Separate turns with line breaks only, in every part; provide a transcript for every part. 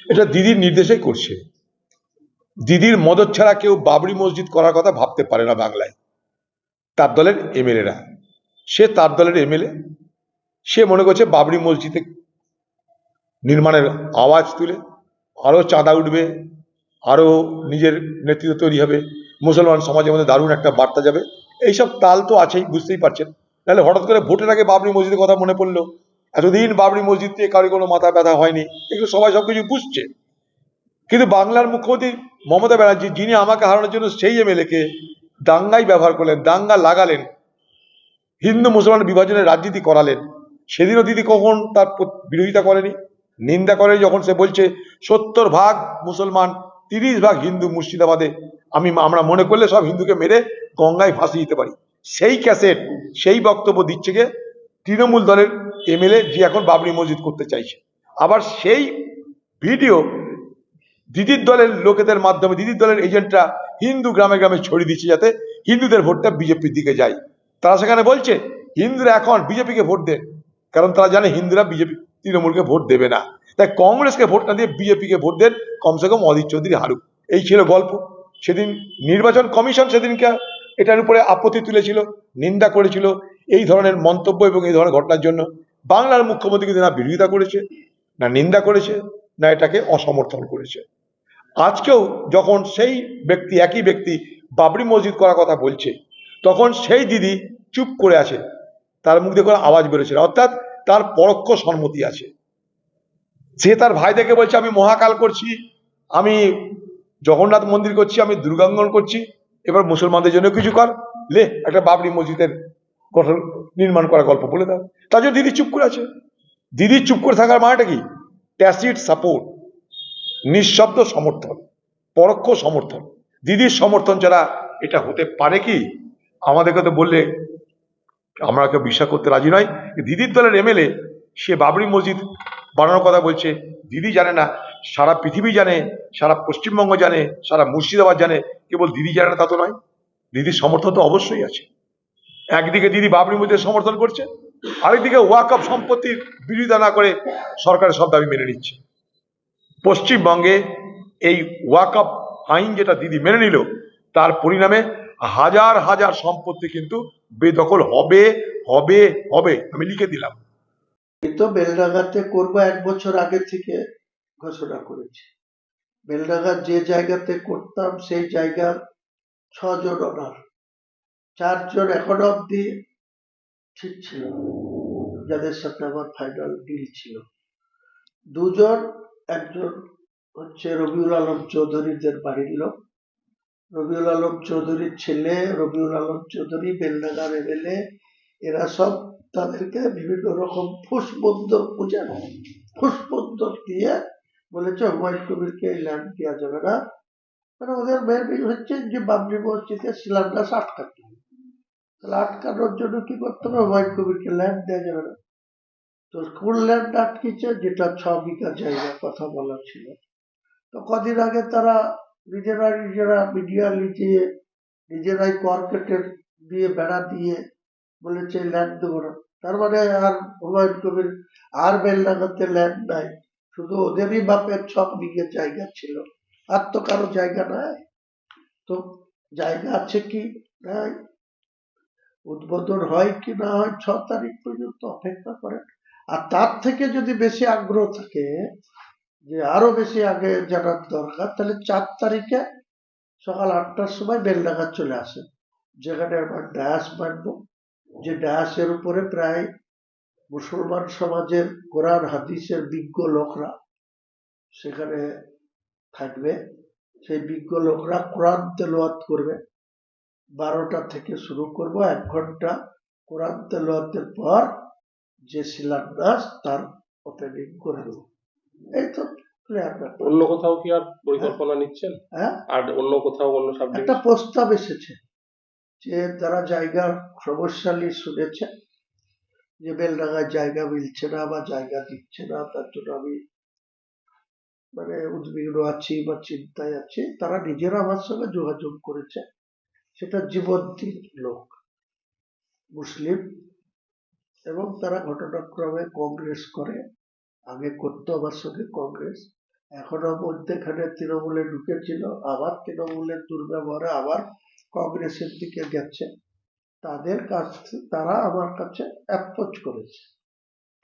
এটা দিদির নির্দেশেই করছে। দিদির মদত ছাড়া কেউ বাবরি মসজিদ করার কথা ভাবতে পারে না বাংলায়। তার দলের এমএলএরা, সে তার দলের এমএলএ, সে মনে করছে বাবরি মসজিদে নির্মাণের আওয়াজ তুলে আরো চাঁদা উঠবে, আরো নিজের নেতৃত্ব তৈরি হবে, মুসলমান সমাজের মধ্যে দারুণ একটা বার্তা যাবে। এইসব তাল তো আছেই, বুঝতেই পারছেন। তাহলে হঠাৎ করে ভোটের আগে বাবরি মসজিদের কথা মনে পড়লো। এতদিন বাবরি মসজিদ নিয়ে কারো কোনো মাথা ব্যথা হয়নি, এগুলো সবাই সবকিছু বুঝছে। কিন্তু বাংলার মুখ্যমন্ত্রী মমতা ব্যানার্জি, যিনি আমাকে হারানোর জন্য সেই এমএলএকে দাঙ্গাই ব্যবহার করলেন, দাঙ্গা লাগালেন, হিন্দু মুসলমান বিভাজনের রাজনীতি করালেন, সেদিনও দিদি কখন তার বিরোধিতা করেনি, নিন্দা করে। যখন সে বলছে 70% মুসলমান, 30% হিন্দু মুর্শিদাবাদে, আমরা মনে করলে সব হিন্দুকে মেরে গঙ্গায় ভাসিয়ে দিতে পারি, সেই ক্যাসেট, সেই বক্তব্য দিচ্ছে গে তৃণমূল দলের এমএলএ, যে এখন বাবরি মসজিদ করতে চাইছে। আবার সেই ভিডিও দিদির দলের লোকেদের মাধ্যমে, দিদির দলের এজেন্টরা হিন্দু গ্রামে গ্রামে ছড়িয়ে দিচ্ছে, যাতে হিন্দুদের ভোটটা বিজেপির দিকে যায়। তারা সেখানে বলছে হিন্দুরা এখন বিজেপিকে ভোট দেন, কারণ তারা জানে হিন্দুরা বিজেপি তৃণমূলকে ভোট দেবে না, তাই কংগ্রেসকে ভোট না দিয়ে বিজেপিকে ভোট দেন, কমসে কম অধীর চৌধুরী হারুক। এই ছিল গল্প। সেদিন নির্বাচন কমিশন সেদিনকে এটার উপরে আপত্তি তুলেছিল, নিন্দা করেছিল এই ধরনের মন্তব্য এবং এই ধরনের ঘটনার জন্য। বাংলার মুখ্যমন্ত্রী কিন্তু না বিরোধিতা করেছে, না নিন্দা করেছে, না এটাকে অসমর্থন করেছে। আজকেও যখন সেই ব্যক্তি, একই ব্যক্তি বাবরি মসজিদ করার কথা বলছে, তখন সেই দিদি চুপ করে আছে, তার মুখ দিয়ে কোনো আওয়াজ বেরোচ্ছে না, অর্থাৎ তার পরোক্ষ সম্মতি আছে। সে তার ভাই দেখে বলছে আমি মহাকাল করছি, আমি জগন্নাথ মন্দির করছি, আমি দুর্গাঙ্গন করছি, এবার মুসলমানদের জন্য কিছু কর, লে একটা বাবরি মসজিদের গঠন নির্মাণ করার গল্প বলে দাও। তার জন্য দিদি চুপ করে আছে। দিদি চুপ করে থাকার মানেটা কি? ট্যাসিড সাপোর্ট, নিঃশব্দ সমর্থন, পরোক্ষ সমর্থন। দিদির সমর্থন ছাড়া এটা হতে পারে কি? আমাদেরকে তো বললে আমরা কেউ বিশ্বাস করতে রাজি নয়। দিদির দলের এমএলএ, সে বাবরি মসজিদ বানানোর কথা বলছে, দিদি জানে না, সারা পৃথিবী জানে, সারা পশ্চিমবঙ্গ জানে, সারা মুর্শিদাবাদ জানে, কেবল দিদি জানে না তা তো নয়। দিদির সমর্থন তো অবশ্যই আছে। একদিকে দিদি বাবরি মসজিদের সমর্থন করছে, আরেকদিকে ওয়াকফ সম্পত্তির বিরোধিতা না করে সরকারের সব দাবি মেনে নিচ্ছে। পশ্চিমবঙ্গে এই ওয়াকফ আইন যেটা দিদি মেনে নিল, তার পরিণামে হাজার হাজার সম্পত্তি কিন্তু বেদখল হবে হবে হবে, আমি লিখে দিলাম।
তো বেলডাঙ্গাতে করবো 1 বছর আগে থেকে ঘোষণা করেছি। বেলডাঙ্গা যে জায়গাতে করতাম সেই জায়গার 6 জন ওনার, 4 জন এখনো অব্দি ঠিক ছিল, যাদের সাথে আমার ফাইনাল ডিল ছিল। 2 জন, একজন হচ্ছে রবিউল আলম চৌধুরীদের বাড়ির লোক, রবিউল আলম চৌধুরীর ছেলে রবিউল আলম চৌধুরী বেলডাঙ্গার এমএলএ। এরা সব তাদেরকে বিভিন্ন রকম ফুসবন্দর পূজা, ফুসবন্দর দিয়ে বলেছে হুমায়ুন কবিরকে এই ল্যান্ড দেওয়া যাবে না। মানে ওদের মেন হচ্ছে যে বাবরি মসজিদের শিলান্যাস আটকাতে হবে। তাহলে আটকানোর জন্য কি করতে হবে? হুমায়ুন কবিরকে ল্যান্ড দেওয়া যাবে না। তো কোন ল্যান্ড আটকেছে? যেটা 6 বিঘা জায়গা কথা বলা ছিল। তো কদিন আগে তারা নিজেরা মিডিয়া লিজিয়ে, নিজেরাই কর্পোরেটের দিয়ে বেড়া দিয়ে বলেছে ল্যান্ড দেবো না। তার মানে আর হুমায়ুন কবির আর বেলডাঙ্গাতে ল্যান্ড নাই, শুধু ওদেরই বাপের 6 বিঘে জায়গা ছিল, আর তো কারো জায়গা নাই। তো জায়গা আছে কি নাই, উদ্বোধন হয় কি না হয় 6 তারিখ পর্যন্ত অপেক্ষা করেন। আর তার থেকে যদি বেশি আগ্রহ থাকে যে আরো বেশি আগে জানার দরকার, তাহলে 4 তারিখে সকাল 8টার সময় বেলডাঙ্গা চলে আসে, যেখানে আমরা ডায়াস বাঁধবো। যে ডায়াসের উপরে প্রায় মুসলমান সমাজের কোরআন হাদিসের বিজ্ঞ লোকরা সেখানে থাকবে। সেই বিজ্ঞ লোকরা কোরআন তেলাওয়াত করবে। 12টা থেকে শুরু করব, 1 ঘন্টা কোরআন তেলাওয়াতের পর যে শিলান্যাস তার ওপেনিং করে দেবো। এই তো প্ল্যান।
অন্য কোথাও কি আর পরিকল্পনা নিচ্ছেন?
হ্যাঁ,
আর অন্য কোথাও অন্য
একটা
সাবডিভিশন?
প্রস্তাব এসেছে যে তারা জায়গার সমস্যালি শুনেছে যে বেলডাঙ্গায় জায়গা মিলছে না বা জায়গা দিচ্ছে না, তার জন্য আমি মানে উদ্বিগ্ন আছি বা চিন্তায় আছি। তারা নিজেরা আমার সঙ্গে যোগাযোগ করেছে। সেটা জীবন্তীর লোক, মুসলিম, এবং তারা ঘটনাক্রমে কংগ্রেস করে, আগে করতো আমার সঙ্গে কংগ্রেস। এখনো মধ্যেখানে তৃণমূলে ঢুকেছিল, আবার তৃণমূলের দুর্ব্যবহারে আবার কংগ্রেসের দিকে গেছে। তারা আমার কাছে অ্যাপ্রোচ করেছে,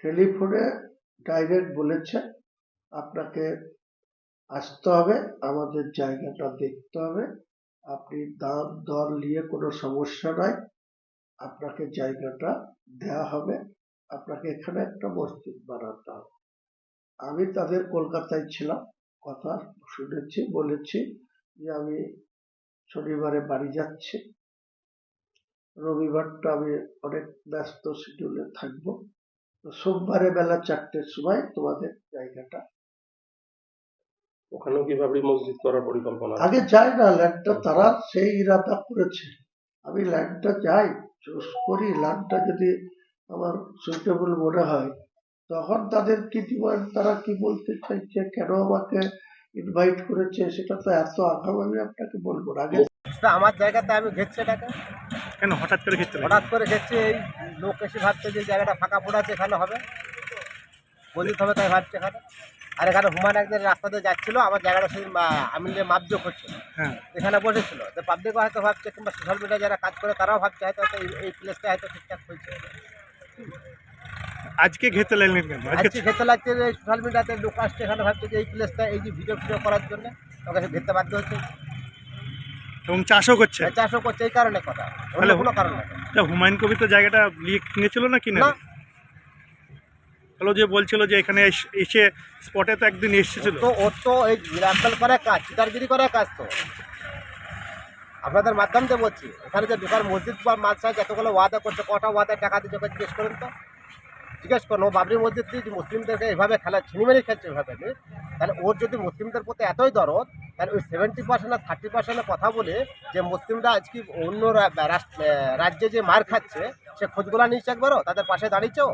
টেলিফোনে ডাইরেক্ট বলেছে আপনাকে আসতে হবে, আমাদের জায়গাটা দেখতে হবে, আপনি দাম দর নিয়ে কোনো সমস্যা নাই, আপনাকে জায়গাটা দেয়া হবে, আপনাকে এখানে একটা মসজিদ বানাতে হবে। আমি তাদের কলকাতায় ছিলাম, কথা শুনেছি, বলেছি যে আমি শনিবারে বাড়ি যাচ্ছি, রবিবারটা আমি অনেক ব্যস্ত শিডিউলে থাকবো, তো সোমবারে বেলা 4টের সময় তোমাদের জায়গাটা।
ওখানেও কি ভাবরি মসজিদ করার পরিকল্পনা আছে?
আগে যাই না ল্যান্ডটা, তারা সেই ইরাদা করেছে, আমি ল্যান্ডটা যাই, চুজ করি, ল্যান্ডটা যদি আমার সুইটেবল মনে হয়, তখন তাদের কি ডিমান্ড, তারা কি বলতে চাইছে, কেন আমাকে ইনভাইট করেছে, সেটা তো এত আগাম আমি আপনাকে বলবো না। আগে
তা আমার জায়গাতে আমি ঘেরছি এটাকে,
কেন হঠাৎ করে খেতে
হঠাৎ করে ঘেরছি। এই লোক এসে ভাবছে যে জায়গাটা ফাঁকা পড়ে আছে, এখানে হবে বলিতে হবে, তাই ভাবছে এখানে। আর এখানে হুমায়ুন একদিন রাস্তা দিয়ে যাচ্ছিলো, আমার জায়গাটা সেই আমি নিয়ে মাপজোক হচ্ছিল,
হ্যাঁ
এখানে বসেছিল। তো পাবলিকও হয়তো ভাবছে, কিংবা সোশ্যাল মিডিয়া যারা কাজ করে তারাও ভাবছে হয়তো এই প্লেসটা হয়তো ঠিকঠাক হয়েছে।
আজকে খেতে লাগলেন কেন? আজকে
আজকে খেতে লাগছে যে সোশ্যাল মিডিয়াতে লোক আসছে, এখানে ভাবছে যে এই প্লেসটা, এই যে ভিডিও করার জন্য ওকে ঘেরতে বাধ্য হচ্ছে,
এবং চাষও করছে।
চাষও করছে, এই কারণে কথা, অন্য কোনো কারণ না।
তা হুমায়ুন কবির তো জায়গাটা কিনেছিল না কিনে?
না,
হলো যে বলছিল যে এখানে এসে স্পটে তো একদিন এসেছিল।
তো ওর তো এই মিরাক্কেল করে কাজ, চিটারগিরি করে কাজ। তো আপনাদের মাধ্যমে বলছি, এখানে যে দোকান মসজিদ বা মাদ্রাসায় যতগুলো ওয়াদা করছে, কটা ওয়াদায় টাকা দিচ্ছে ওকে জিজ্ঞেস করুন তো, জিজ্ঞেস করুন। ও বাবরি মসজিদ দিয়ে যে মুসলিমদেরকে এভাবে খেলা ছিনিমেরি খেলছে এভাবে, তাহলে ওর যদি মুসলিমদের প্রতি এতই দরদ, তাহলে ওই 70% আর 30% কথা বলে যে মুসলিমরা আজকে অন্য রাজ্যে যে মার খাচ্ছে, সে খোঁজগুলা নিচ্ছে একবারও, তাদের পাশে দাঁড়িয়েছেও।